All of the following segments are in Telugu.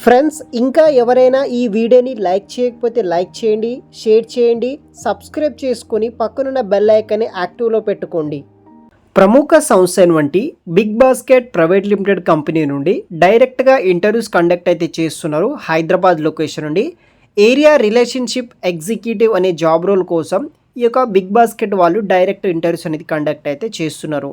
ఫ్రెండ్స్ ఇంకా ఎవరైనా ఈ వీడియోని లైక్ చేయకపోతే లైక్ చేయండి, షేర్ చేయండి, సబ్స్క్రైబ్ చేసుకొని పక్కనున్న బెల్ ఐకాన్ని యాక్టివ్లో పెట్టుకోండి. ప్రముఖ సంస్థ వంటి Big Basket private limited company నుండి డైరెక్ట్గా ఇంటర్వ్యూస్ కండక్ట్ అయితే చేస్తున్నారు. హైదరాబాద్ లొకేషన్ నుండి ఏరియా రిలేషన్షిప్ ఎగ్జిక్యూటివ్ అనే జాబ్ రోల్ కోసం ఈ యొక్క బిగ్ బాస్కెట్ వాళ్ళు డైరెక్ట్ ఇంటర్వ్యూస్ అనేది కండక్ట్ అయితే చేస్తున్నారు.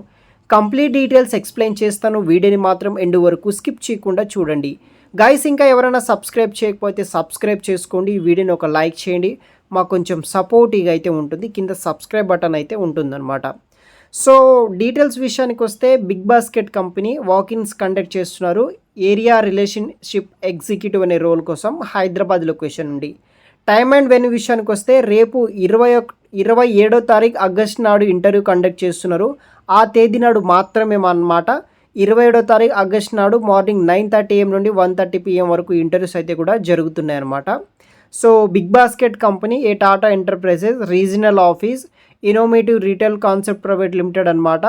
కంప్లీట్ డీటెయిల్స్ ఎక్స్ప్లెయిన్ చేస్తాను. వీడియోని మాత్రం ఎండ్ వరకు స్కిప్ చేయకుండా చూడండి. గైస్ ఇంకా ఎవరైనా సబ్స్క్రైబ్ చేయకపోతే సబ్స్క్రైబ్ చేసుకోండి. ఈ వీడియోని ఒక లైక్ చేయండి, మాకు కొంచెం సపోర్టివ్గా అయితే ఉంటుంది. కింద సబ్స్క్రైబ్ బటన్ అయితే ఉంటుందన్నమాట. సో డీటెయిల్స్ విషయానికి వస్తే Big basket company walkins conduct చేస్తున్నారు. ఏరియా రిలేషన్షిప్ ఎగ్జిక్యూటివ్ అనే రోల్ కోసం హైదరాబాద్ లొకేషన్ నుండి. టైమ్ అండ్ వెన్యూ విషయానికి వస్తే రేపు 27వ తారీఖు ఆగస్టు నాడు ఇంటర్వ్యూ కండక్ట్ చేస్తున్నారు. ఆ తేదీ నాడు మాత్రమే అన్నమాట. 27వ తారీఖు ఆగస్టు నాడు మార్నింగ్ 9:30 AM నుండి 1:30 PM వరకు ఇంటర్వ్యూస్ అయితే కూడా జరుగుతున్నాయి అన్నమాట. So big basket company a Tata enterprises regional office innovative retail concept private limited అనమాట.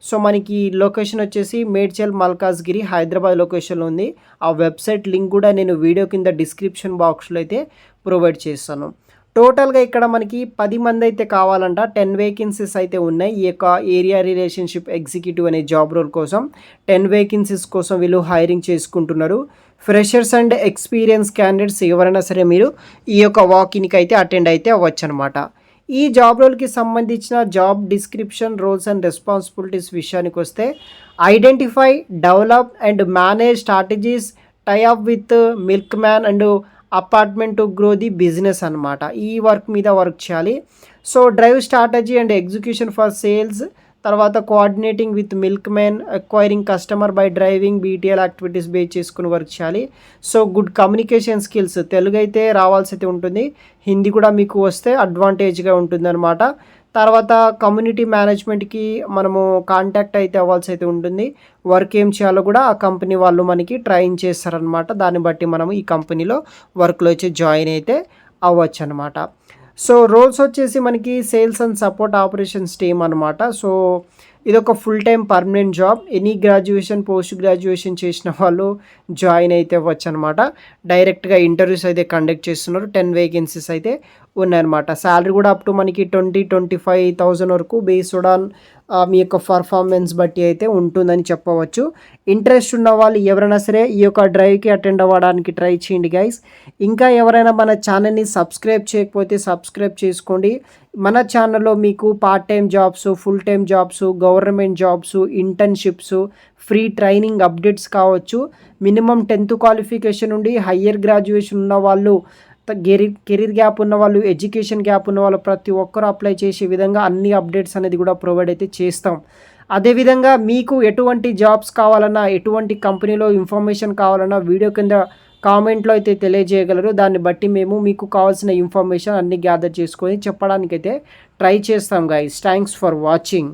సో మనకి లొకేషన్ వచ్చేసి మేడ్చల్ మల్కాజ్గిరి హైదరాబాద్ లొకేషన్లో ఉంది. ఆ వెబ్సైట్ లింక్ కూడా నేను వీడియో కింద డిస్క్రిప్షన్ బాక్స్లో అయితే ప్రొవైడ్ చేస్తాను. టోటల్గా ఇక్కడ మనకి 10 మంది అయితే కావాలంట. 10 వేకెన్సీస్ అయితే ఉన్నాయి. ఈ యొక్క ఏరియా రిలేషన్షిప్ ఎగ్జిక్యూటివ్ అనే జాబ్ రోల్ కోసం 10 వేకెన్సీస్ కోసం వీళ్ళు హైరింగ్ చేసుకుంటున్నారు. ఫ్రెషర్స్ అండ్ ఎక్స్పీరియన్స్ క్యాండిడేట్స్ ఎవరైనా సరే మీరు ఈ యొక్క వాకిన్కి అయితే అటెండ్ అయితే అవ్వచ్చు అనమాట. ఈ జాబ్ రోల్కి సంబంధించిన job description, roles and responsibilities విషయానికి వస్తే identify, develop and manage strategies, tie up with milkman and apartment to grow the business అనమాట. ఈ వర్క్ మీద వర్క్ చేయాలి. So drive strategy and execution for sales, తర్వాత coordinating with milkman, acquiring customer by driving, BTL activities base చేసుకుని వర్క్ చేయాలి. So good communication skills, Telugu అయితే రావాల్సి అయితే ఉంటుంది, హిందీ కూడా మీకు వస్తే అడ్వాంటేజ్గా ఉంటుంది అనమాట. తర్వాత కమ్యూనిటీ మేనేజ్మెంట్కి మనము కాంటాక్ట్ అయితే అవ్వాల్సి అయితే ఉంటుంది. వర్క్ ఏం చేయాలో కూడా ఆ కంపెనీ వాళ్ళు మనకి ట్రైన్ చేస్తారనమాట. దాన్ని బట్టి మనము ఈ కంపెనీలో వర్క్లో వచ్చి జాయిన్ అయితే అవ్వచ్చు అనమాట. సో రోల్స్ వచ్చేసి మనకి sales and support operations team అనమాట. సో ఇదొక full time permanent job. Any graduation, post graduation చేసిన వాళ్ళు జాయిన్ అయితే అవ్వచ్చు అనమాట. డైరెక్ట్గా ఇంటర్వ్యూస్ అయితే కండక్ట్ చేస్తున్నారు. 10 వేకెన్సీస్ అయితే ఉన్నాయన్నమాట. శాలరీ కూడా అప్ టు మనకి 20-25,000 వరకు బేస్డ్ ఆన్ మీ యొక్క పర్ఫార్మెన్స్ బట్టి అయితే ఉంటుందని చెప్పవచ్చు. ఇంట్రెస్ట్ ఉన్న వాళ్ళు ఎవరైనా సరే ఈ యొక్క డ్రైవ్కి అటెండ్ అవ్వడానికి ట్రై చేయండి గైస్. ఇంకా ఎవరైనా మన ఛానల్ని సబ్స్క్రైబ్ చేయకపోతే సబ్స్క్రైబ్ చేసుకోండి. మన ఛానల్లో మీకు part time jobs, full time jobs, government jobs, internships, free training updates కావచ్చు. మినిమం 10th క్వాలిఫికేషన్ నుండి హయ్యర్ గ్రాడ్యుయేషన్ ఉన్న వాళ్ళు, కెరీర్ గ్యాప్ ఉన్న వాళ్ళు, ఎడ్యుకేషన్ గ్యాప్ ఉన్న వాళ్ళు ప్రతి ఒక్కరు అప్లై చేసే విధంగా అన్ని అప్డేట్స్ అనేది కూడా ప్రొవైడ్ అయితే చేస్తాం. అదేవిధంగా మీకు ఎటువంటి జాబ్స్ కావాలన్నా, ఎటువంటి కంపెనీలో ఇన్ఫర్మేషన్ కావాలన్నా వీడియో కింద కామెంట్లో అయితే తెలియజేయగలరు. దాన్ని బట్టి మేము మీకు కావాల్సిన ఇన్ఫర్మేషన్ అన్ని గ్యాదర్ చేసుకొని చెప్పడానికైతే ట్రై చేస్తాం గైస్. Thanks for watching.